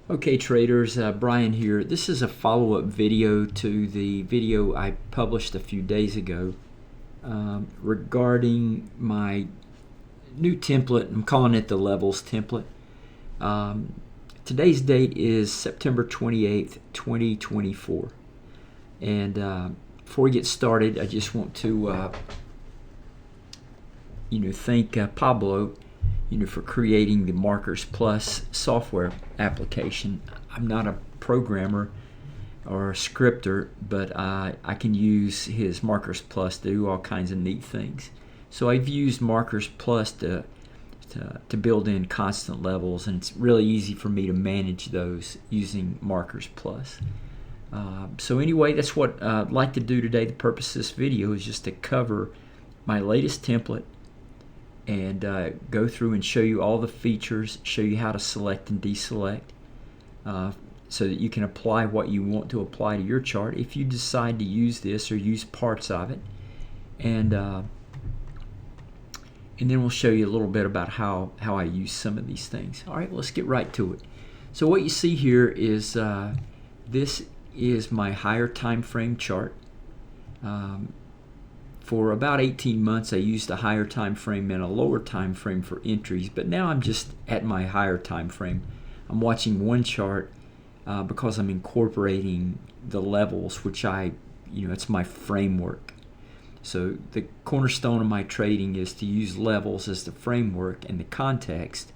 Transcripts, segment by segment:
Okay traders, Brian here. This is a follow-up video to the video I published a few days ago regarding my new template. I'm calling it the levels template. Today's date is September 28th, 2024. And before we get started, I just want to thank Pablo for creating the Markers Plus software application. I'm not a programmer or a scripter, but I can use his Markers Plus to do all kinds of neat things. So I've used Markers Plus to build in constant levels, and it's really easy for me to manage those using Markers Plus. So anyway, that's what I'd like to do today. The purpose of this video is just to cover my latest template and go through and show you all the features, show you how to select and deselect, so that you can apply what you want to apply to your chart if you decide to use this or use parts of it. And then we'll show you a little bit about how I use some of these things. All right, let's get right to it. So what you see here is this is my higher time frame chart. For about 18 months I used a higher time frame and a lower time frame for entries, but now I'm just at my higher time frame. I'm watching one chart because I'm incorporating the levels, which it's my framework. So the cornerstone of my trading is to use levels as the framework and the context,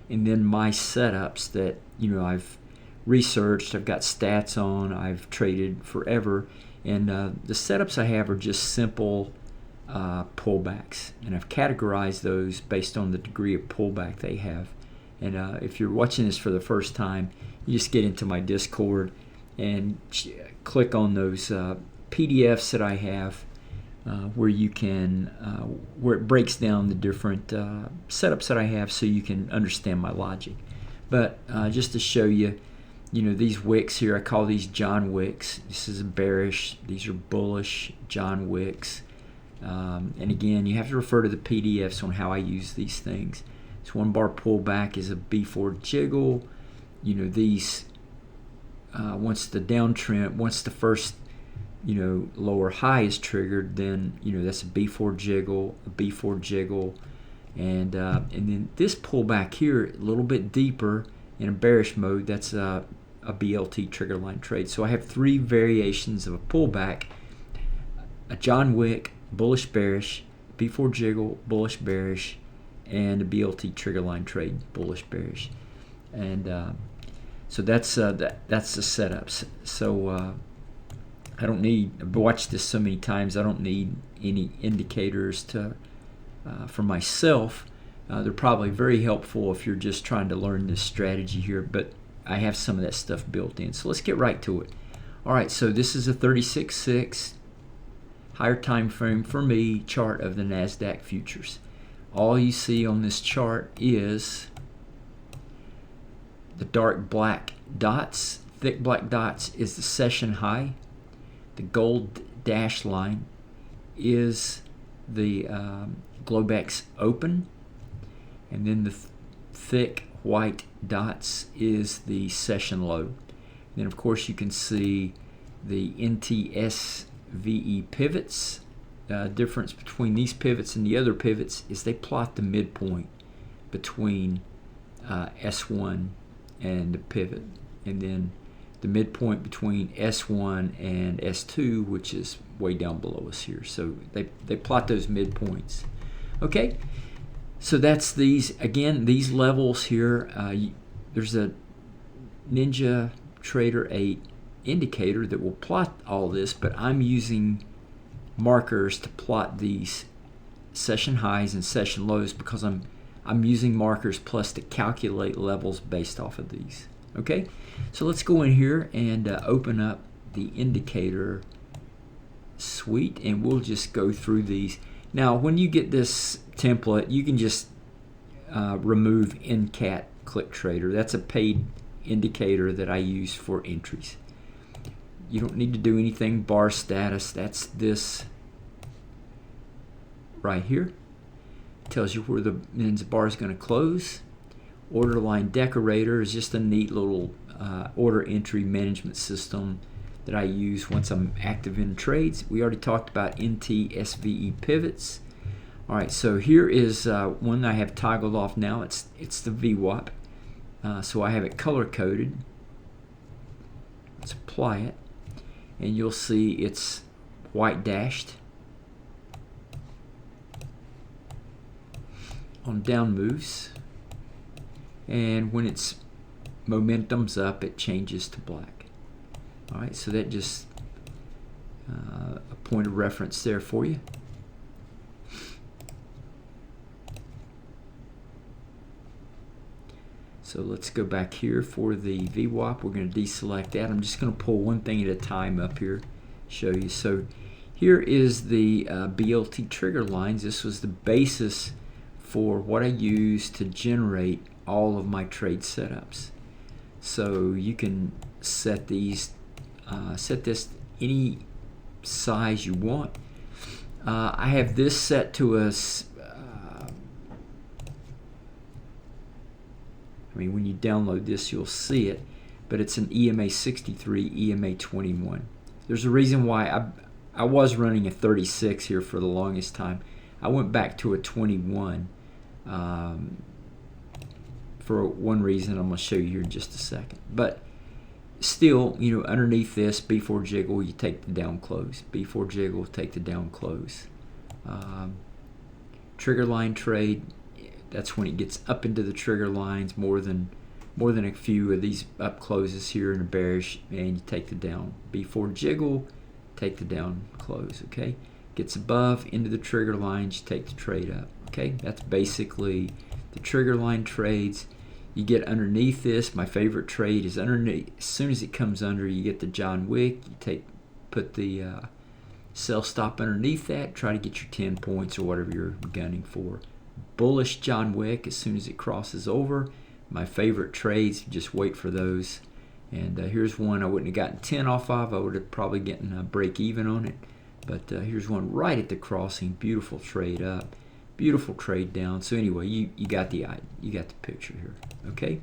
and then my setups that I've researched, I've got stats on, I've traded forever, and the setups I have are just simple pullbacks, and I've categorized those based on the degree of pullback they have. And if you're watching this for the first time, you just get into my Discord and click on those PDFs that I have where you can where it breaks down the different setups that I have so you can understand my logic. But just to show you, these wicks here, I call these John wicks. This is bearish, these are bullish John wicks. And again, you have to refer to the PDFs on how I use these things. This one bar pullback is a B4 jiggle. These once the downtrend, once the first lower high is triggered, then that's a B4 jiggle, a B4 jiggle, and then this pullback here a little bit deeper in a bearish mode. That's a BLT trigger line trade. So I have three variations of a pullback: a John wick, bullish bearish, B4 jiggle, bullish bearish, and a BLT trigger line trade, bullish bearish. And so that's the setups. So I don't need, I've watched this so many times, I don't need any indicators for myself. They're probably very helpful if you're just trying to learn this strategy here, but I have some of that stuff built in. So let's get right to it. All right, so this is a 36.6 higher time frame for me chart of the NASDAQ futures. All you see on this chart is the dark black dots, thick black dots is the session high. The gold dash line is the Globex open, and then the thick white dots is the session low. And then of course you can see the NTSVE pivots. Difference between these pivots and the other pivots is they plot the midpoint between S1 and the pivot, and then the midpoint between S1 and S2, which is way down below us here. So they plot those midpoints. Okay, so that's these, again, these levels here. There's a Ninja Trader 8 indicator that will plot all this, but I'm using markers to plot these session highs and session lows because I'm using Markers Plus to calculate levels based off of these. Okay, so let's go in here and open up the indicator suite, and we'll just go through these. Now when you get this template, you can just remove NCAT Click Trader. That's a paid indicator that I use for entries. You don't need to do anything. Bar status, that's this right here. Tells you where the bar is going to close. Order line decorator is just a neat little order entry management system that I use once I'm active in trades. We already talked about NT-SVE pivots. All right, so here is one I have toggled off now. It's the VWAP. So I have it color coded. Let's apply it, and you'll see it's white dashed. On down moves, and when its momentum's up, it changes to black. All right, so that just a point of reference there for you. So let's go back here for the VWAP. We're going to deselect that. I'm just going to pull one thing at a time up here, show you. So here is the BLT trigger lines. This was the basis for what I use to generate all of my trade setups. So you can set these, set this any size you want. I have this set to a, I mean, when you download this, you'll see it, but it's an EMA 63, EMA 21. There's a reason why I was running a 36 here for the longest time. I went back to a 21 for one reason I'm going to show you here in just a second. But still, you know, underneath this B4 jiggle, you take the down close. B4 jiggle, take the down close. Trigger line trade, that's when it gets up into the trigger lines more than a few of these up closes here in a bearish, and you take the down. B4 jiggle, take the down close, okay? Gets above into the trigger lines, you take the trade up, okay? That's basically the trigger line trades. You get underneath this. My favorite trade is underneath. As soon as it comes under, you get the John Wick. You put the sell stop underneath that. Try to get your 10 points or whatever you're gunning for. Bullish John Wick as soon as it crosses over. My favorite trades, just wait for those. And here's one I wouldn't have gotten 10 off of. I would have probably gotten a break even on it. But here's one right at the crossing. Beautiful trade up. Beautiful trade down. So anyway, you got the picture here. Okay,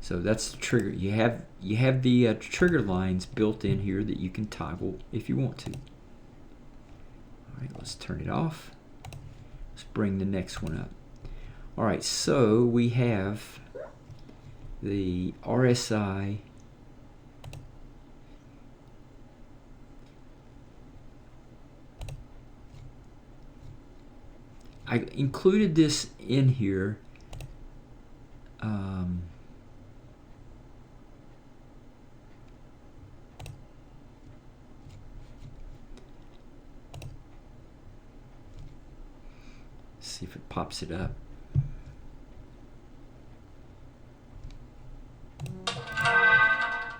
so that's the trigger. You have the trigger lines built in here that you can toggle if you want to. All right, let's turn it off. Let's bring the next one up. All right, so we have the RSI. I included this in here see if it pops it up.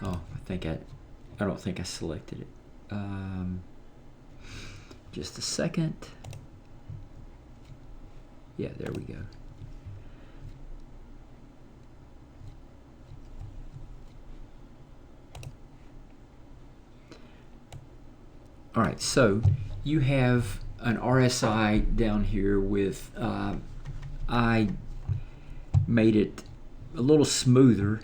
Oh, I don't think I selected it. Just a second. Yeah, there we go. All right, so you have an RSI down here with, I made it a little smoother.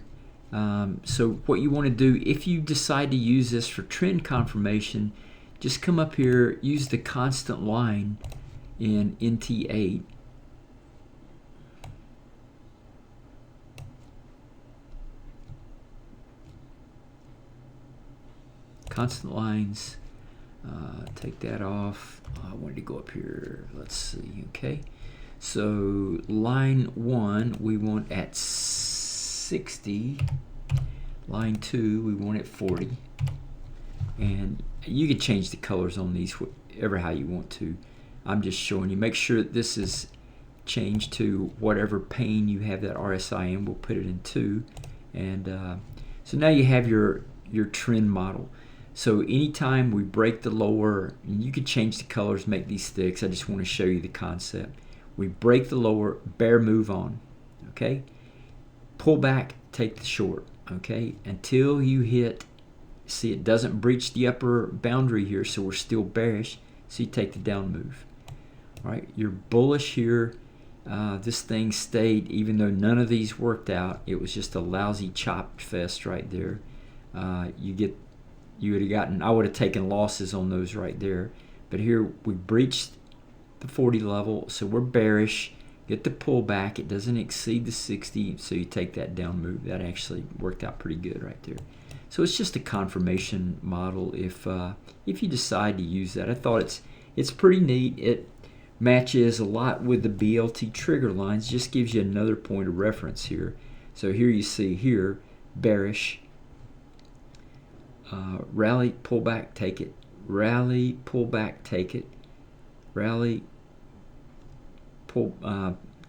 So what you want to do, if you decide to use this for trend confirmation, just come up here, use the constant line in NT8. Constant lines, take that off. I wanted to go up here. Let's see. Okay, so line 1 we want at 60. Line 2 we want at 40. And you can change the colors on these whatever how you want to. I'm just showing you. Make sure that this is changed to whatever pane you have that RSI in. We'll put it in 2. And so now you have your trend model. So anytime we break the lower, you can change the colors, make these sticks. I just want to show you the concept. We break the lower, bear move on, okay? Pull back, take the short, okay? Until you hit, see it doesn't breach the upper boundary here, so we're still bearish, so you take the down move. All right, you're bullish here. This thing stayed, even though none of these worked out. It was just a lousy chop fest right there. You would have gotten, I would have taken losses on those right there. But here we breached the 40 level, so we're bearish. Get the pullback. It doesn't exceed the 60, so you take that down move. That actually worked out pretty good right there. So it's just a confirmation model if you decide to use that. I thought it's pretty neat. It matches a lot with the BLT trigger lines. Just gives you another point of reference here. So here you see here bearish, rally, pullback, take it, rally, pullback, take it, rally,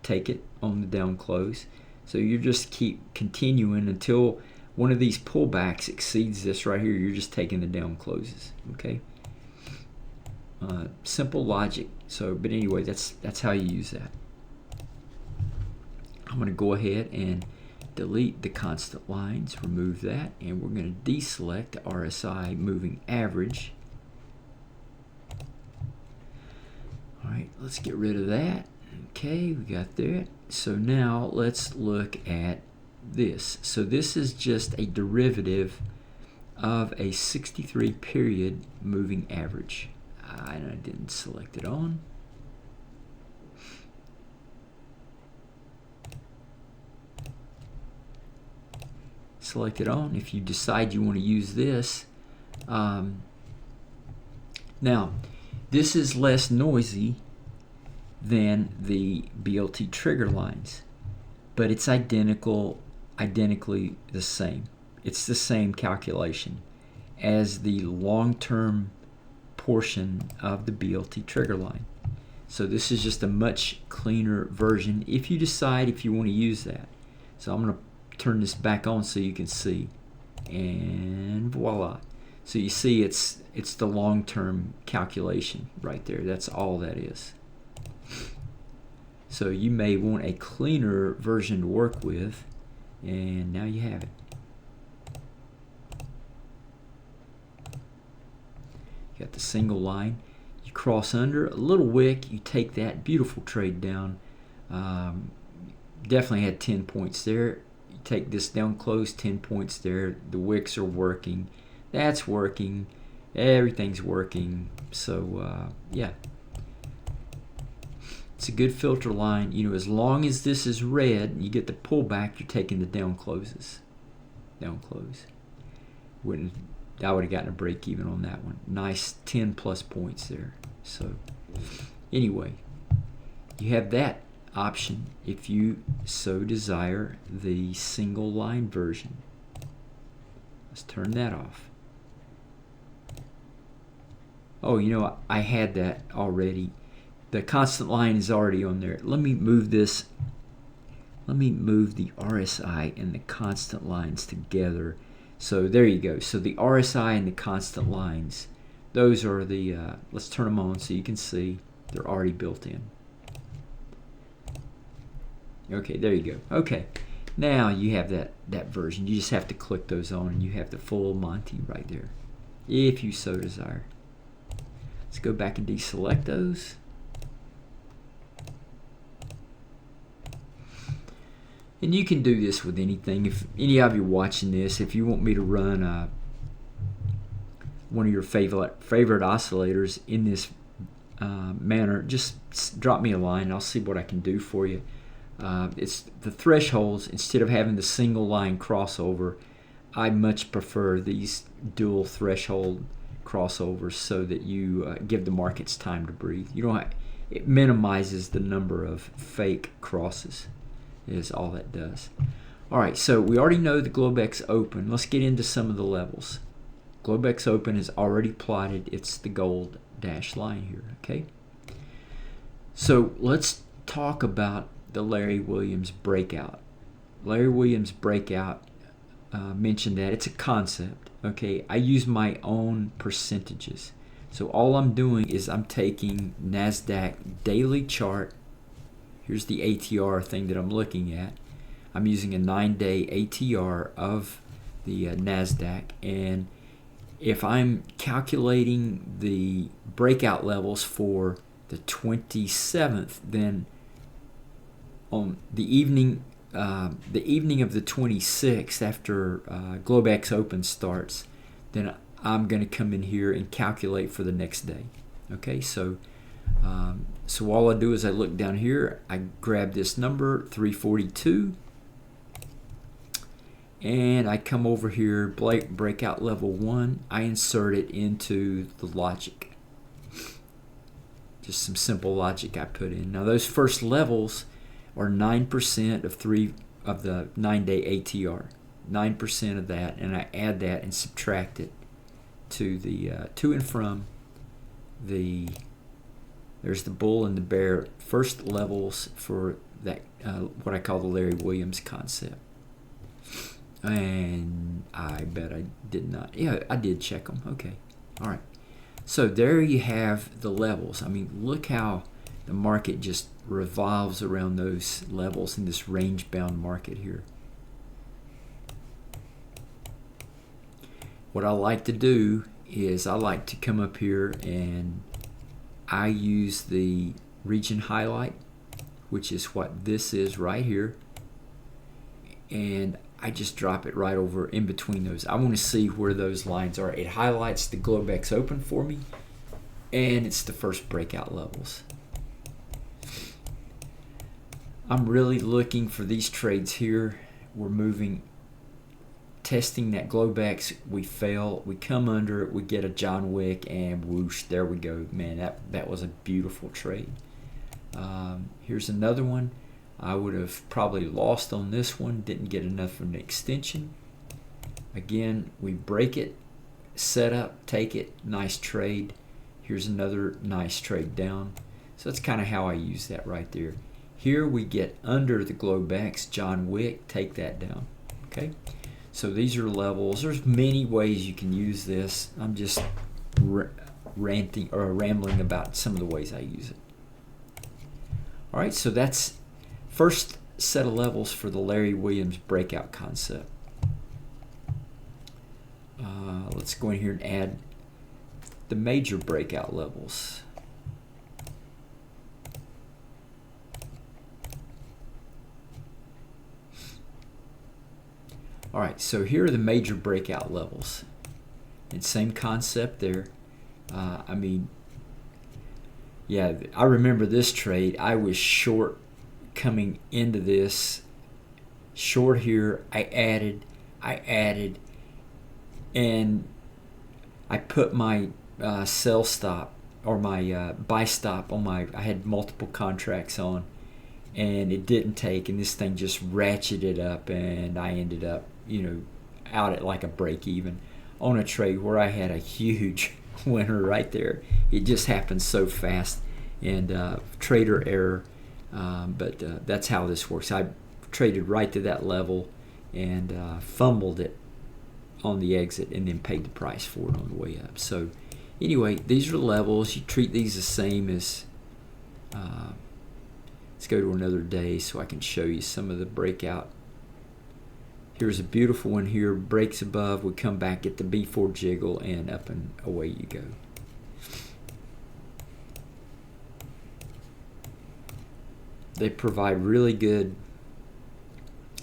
take it on the down close. So you just keep continuing until one of these pullbacks exceeds this right here. You're just taking the down closes. Okay. Simple logic. So, but anyway, that's how you use that. I'm going to go ahead and delete the constant lines, remove that, and we're going to deselect the RSI moving average. All right, let's get rid of that. Okay, we got that. So now let's look at this. So this is just a derivative of a 63 period moving average. I didn't select it on. Select it on if you decide you want to use this. Now, this is less noisy than the BLT trigger lines, but it's identically the same. It's the same calculation as the long-term portion of the BLT trigger line. So this is just a much cleaner version if you decide if you want to use that. So I'm going to turn this back on so you can see, and voila. So you see it's the long-term calculation right there. That's all that is. So you may want a cleaner version to work with, and now you have it. You got the single line. You cross under a little wick. You take that beautiful trade down. Definitely had 10 points there. You take this down close, 10 points there. The wicks are working. That's working. Everything's working. So yeah, it's a good filter line. You know, as long as this is red, you get the pullback. You're taking the down closes. Down close. I would have gotten a break even on that one. Nice 10 plus points there. So anyway, you have that option if you so desire, the single line version. Let's turn that off. Oh, you know, I had that already. The constant line is already on there. Let me move this. Let me move the RSI and the constant lines together. So there you go. So the RSI and the constant lines, those are the, let's turn them on so you can see they're already built in. Okay, there you go. Okay, now you have that version. You just have to click those on and you have the full Monty right there, if you so desire. Let's go back and deselect those. And you can do this with anything. If any of you watching this, if you want me to run one of your favorite oscillators in this manner, just drop me a line. I'll see what I can do for you. It's the thresholds. Instead of having the single line crossover, I much prefer these dual threshold crossovers so that you give the markets time to breathe. You don't. It minimizes the number of fake crosses. Is all that does. All right, so we already know the Globex open. Let's get into some of the levels. Globex open is already plotted. It's the gold dashed line here, okay? So let's talk about the Larry Williams breakout. Larry Williams breakout, mentioned that. It's a concept, okay? I use my own percentages. So all I'm doing is I'm taking NASDAQ daily chart. Here's the ATR thing that I'm looking at. I'm using a 9-day ATR of the NASDAQ, and if I'm calculating the breakout levels for the 27th, then on the evening of the 26th, after Globex Open starts, then I'm going to come in here and calculate for the next day. Okay, so all I do is I look down here, I grab this number 342, and I come over here, breakout level 1, I insert it into the logic. Just some simple logic I put in. Now those first levels are 9% of the 9-day ATR. 9% of that, and I add that and subtract it to the to and from the, there's the bull and the bear first levels for that, what I call the Larry Williams concept. And I bet I did not. Yeah, I did check them. Okay. All right. So there you have the levels. I mean, look how the market just revolves around those levels in this range-bound market here. What I like to do is I like to come up here and I use the region highlight, which is what this is right here, and I just drop it right over in between those. I want to see where those lines are. It highlights the Globex Open for me, and it's the first breakout levels. I'm really looking for these trades here. We're moving, testing that Globex. We fail, we come under it, we get a John Wick, and whoosh, there we go. Man, that was a beautiful trade. Here's another one. I would have probably lost on this one, didn't get enough of an extension. Again, we break it, set up, take it, nice trade. Here's another nice trade down. So that's kind of how I use that right there. Here we get under the Globex, John Wick, take that down. Okay, so these are levels. There's many ways you can use this. I'm just ranting or rambling about some of the ways I use it. All right, so that's first set of levels for the Larry Williams breakout concept. Let's go in here and add the major breakout levels. All right, so here are the major breakout levels. And same concept there. I mean, yeah, I remember this trade. I was short coming into this, short here. I added, and I put my sell stop or my buy stop on my, I had multiple contracts on, and it didn't take, and this thing just ratcheted up, and I ended up, you know, out at like a break even on a trade where I had a huge winner right there. It just happened so fast, and trader error, but that's how this works. I traded right to that level and fumbled it on the exit and then paid the price for it on the way up. So anyway, these are the levels. You treat these the same as let's go to another day so I can show you some of the breakout. Here's a beautiful one here, breaks above, we come back, get the B4 jiggle, and up and away you go. They provide really good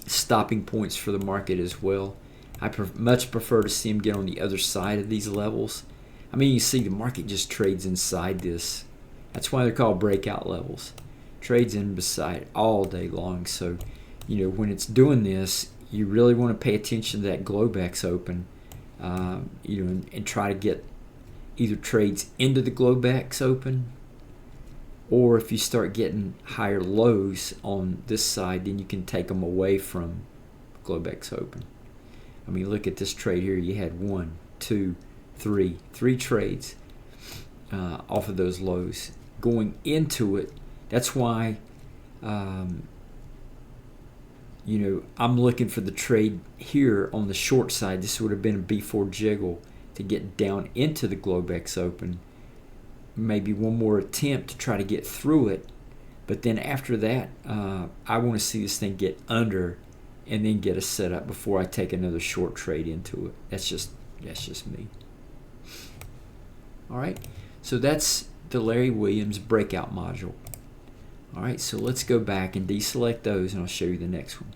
stopping points for the market as well. I much prefer to see them get on the other side of these levels. I mean, you see the market just trades inside this. That's why they're called breakout levels. Trades in beside all day long. So, you know, when it's doing this, you really want to pay attention to that Globex Open, you know, and try to get either trades into the Globex Open, or if you start getting higher lows on this side, then you can take them away from Globex Open. I mean, look at this trade here. You had three trades off of those lows going into it. That's why, you know, I'm looking for the trade here on the short side. This would have been a B4 jiggle to get down into the Globex Open. Maybe one more attempt to try to get through it. But then after that, I want to see this thing get under and then get a setup before I take another short trade into it. That's just me. All right, so that's the Larry Williams breakout module. All right, so let's go back and deselect those, and I'll show you the next one.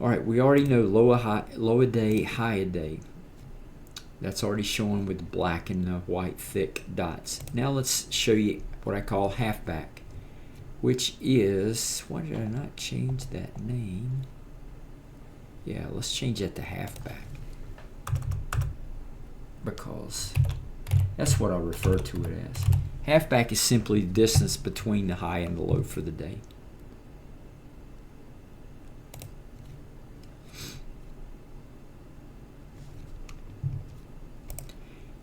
All right, we already know low a day, high a day. That's already shown with the black and the white thick dots. Now let's show you what I call halfback, which is, why did I not change that name? Yeah, let's change that to halfback, because that's what I'll refer to it as. Halfback is simply the distance between the high and the low for the day.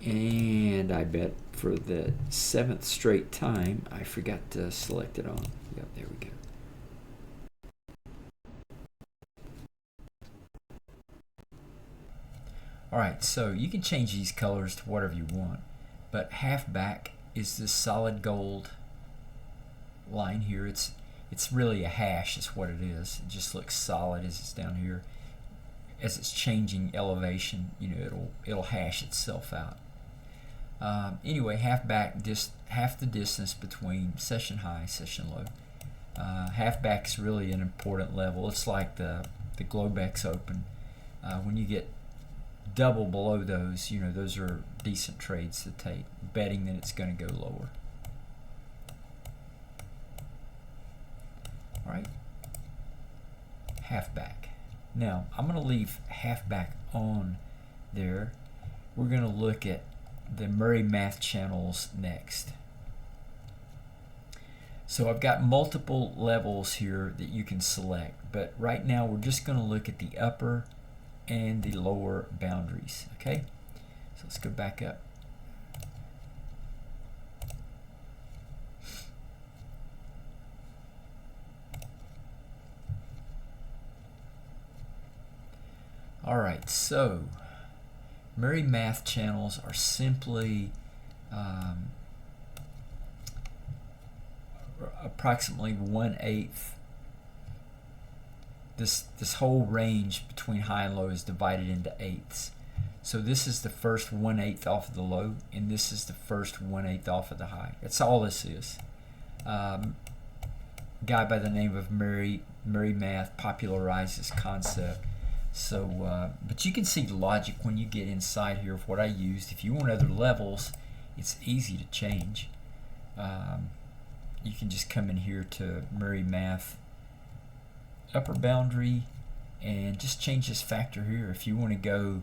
And I bet for the 7th straight time, I forgot to select it on. Yep, there we go. All right, so you can change these colors to whatever you want, but halfback is this solid gold line here. It's really a hash is what it is. It just looks solid as it's down here. As it's changing elevation, you know, it'll hash itself out. Anyway, halfback, just half the distance between session high, session low. Halfback is really an important level. It's like the Globex Open. When you get double below those, you know, those are decent trades to take, betting that it's going to go lower. All right, halfback. Now, I'm going to leave halfback on there. We're going to look at the Murray math channels next. So I've got multiple levels here that you can select, but right now we're just going to look at the upper and the lower boundaries. Okay, so let's go back up. All right, so Murray math channels are simply approximately 1/8. This whole range between high and low is divided into eighths. So this is the first 1/8 off of the low, and this is the first 1/8 off of the high. That's all this is. Guy by the name of Murray math popularized this concept. So, but you can see the logic when you get inside here of what I used. If you want other levels, it's easy to change. You can just come in here to Murray math upper boundary and just change this factor here. If you want to go,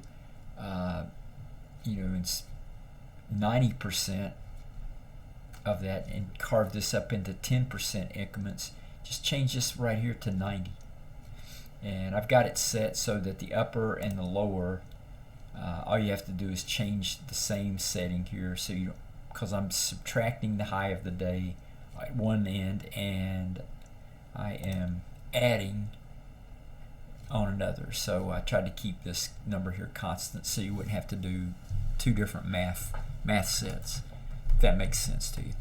you know, it's 90% of that and carve this up into 10% increments, just change this right here to 90. And I've got it set so that the upper and the lower, all you have to do is change the same setting here. So you, because I'm subtracting the high of the day at one end and I am adding on another. So I tried to keep this number here constant so you wouldn't have to do two different math sets, if that makes sense to you.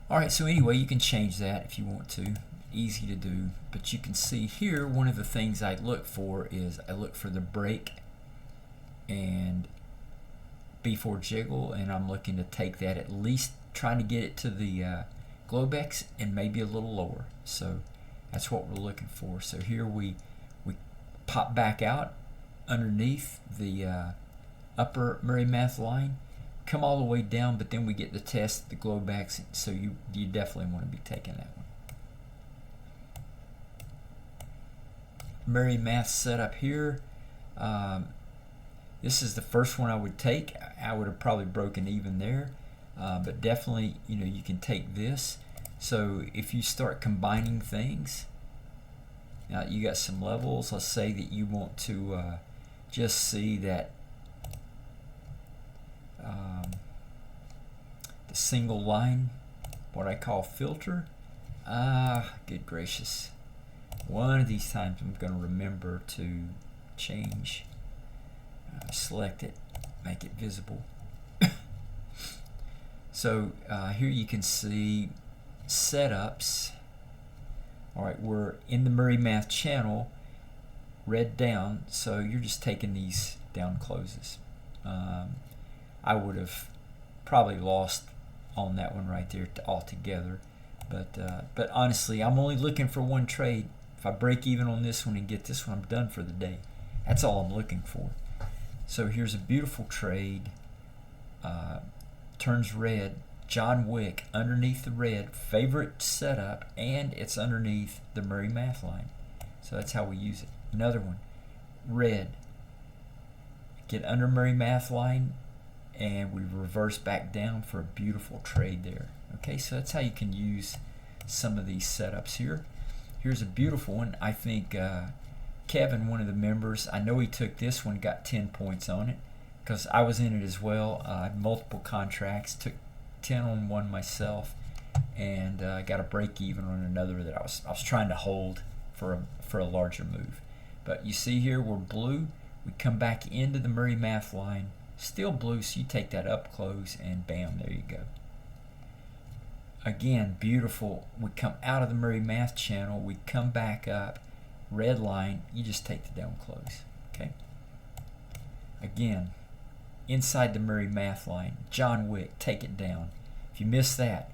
All right, so anyway, you can change that if you want to. Easy to do, but you can see here one of the things I look for is I look for the break and B4 jiggle, and I'm looking to take that at least, trying to get it to the Globex and maybe a little lower. So that's what we're looking for. So here we pop back out underneath the upper Murray math line, come all the way down, but then we get the test the Globex. So you definitely want to be taking that one. Murray math setup here. This is the first one I would take. I would have probably broken even there, but definitely, you know, you can take this. So if you start combining things, now you got some levels. Let's say that you want to just see that the single line, what I call filter. Good gracious. One of these times I'm going to remember to change, select it, make it visible. So here you can see setups. All right, we're in the Murray Math channel, red down, so you're just taking these down closes. I would have probably lost on that one right there altogether, but honestly, I'm only looking for one trade. If I break even on this one and get this one, I'm done for the day. That's all I'm looking for. So here's a beautiful trade. Turns red. John Wick underneath the red. Favorite setup, and it's underneath the Murray Math line. So that's how we use it. Another one. Red. Get under Murray Math line, and we reverse back down for a beautiful trade there. Okay, so that's how you can use some of these setups here. Here's a beautiful one. I think Kevin, one of the members, I know he took this one, got 10 points on it, because I was in it as well. I had multiple contracts, took 10 on one myself, and got a break even on another that I was trying to hold for a larger move. But you see here, we're blue. We come back into the Murray Math line, still blue, so you take that up close, and bam, there you go. Again, beautiful. We come out of the Murray Math channel, we come back up, red line, you just take the down close. Okay. Again, inside the Murray Math line, John Wick, take it down. If you miss that,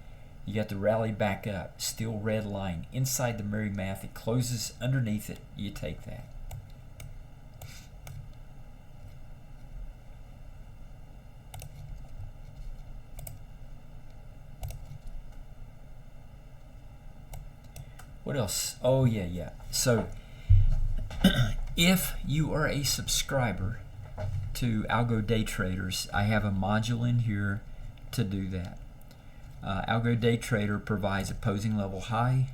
you got to rally back up, still red line, inside the Murray Math, it closes underneath it, you take that. What else? Oh, yeah. So, if you are a subscriber to Algo Day Traders, I have a module in here to do that. Algo Day Trader provides opposing level high,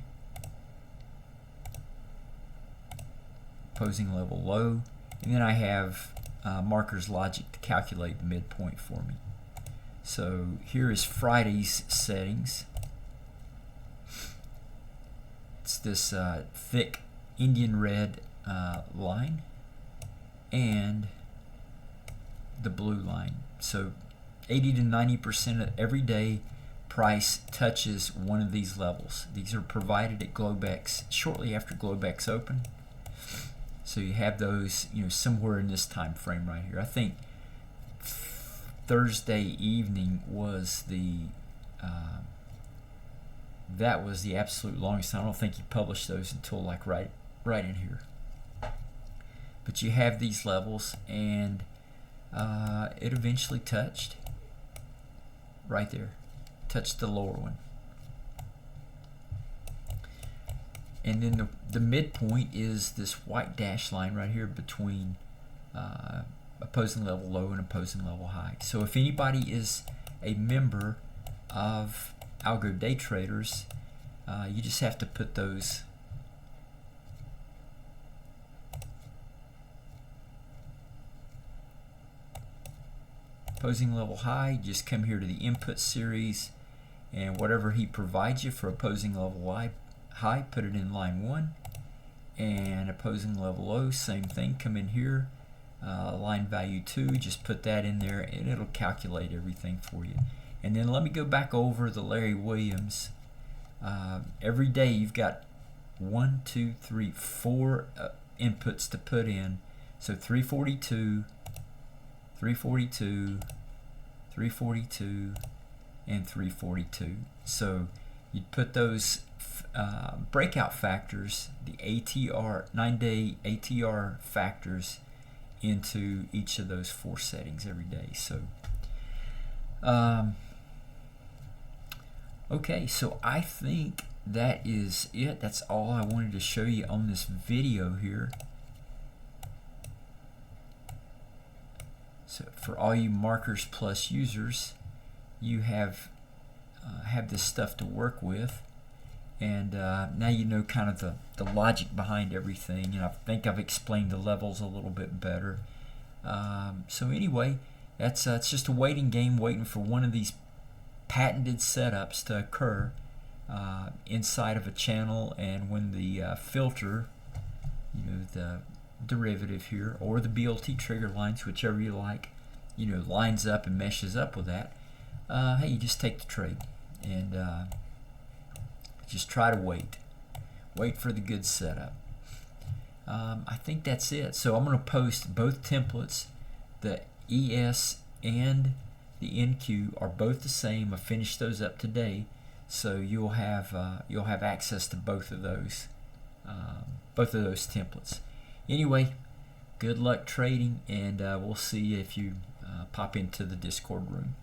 opposing level low, and then I have markers logic to calculate the midpoint for me. So here is Friday's settings. It's this thick Indian red line and the blue line. So 80 to 90% of every day price touches one of these levels. These are provided at Globex shortly after Globex open. So you have those, somewhere in this time frame right here. I think Thursday evening was that was the absolute longest time. I don't think he published those until like right in here. But you have these levels, and it eventually touched right there. Touched the lower one. And then the midpoint is this white dash line right here between opposing level low and opposing level high. So if anybody is a member of Algo Day Traders, you just have to put those opposing level high, just come here to the input series, and whatever he provides you for opposing level high, put it in line 1, and opposing level low, same thing, come in here, line value 2, just put that in there, and it'll calculate everything for you. And then let me go back over the Larry Williams. Every day you've got 1, 2, 3, 4 inputs to put in. So 342, 342, 342, and 342. So you'd put those breakout factors, the ATR, 9-day ATR factors, into each of those 4 settings every day. So okay, so I think that is it. That's all I wanted to show you on this video here. So for all you Markers Plus users, you have this stuff to work with, and now you know kind of the logic behind everything, and I think I've explained the levels a little bit better. So anyway, that's it's just a waiting game, waiting for one of these patented setups to occur inside of a channel, and when the filter, the derivative here, or the BLT trigger lines, whichever you like, lines up and meshes up with that, hey, you just take the trade and just try to wait Wait for the good setup. I think that's it. So I'm going to post both templates. The ES and the NQ are both the same. I finished those up today, so you'll have access to both of those templates. Anyway, good luck trading, and we'll see if you pop into the Discord room.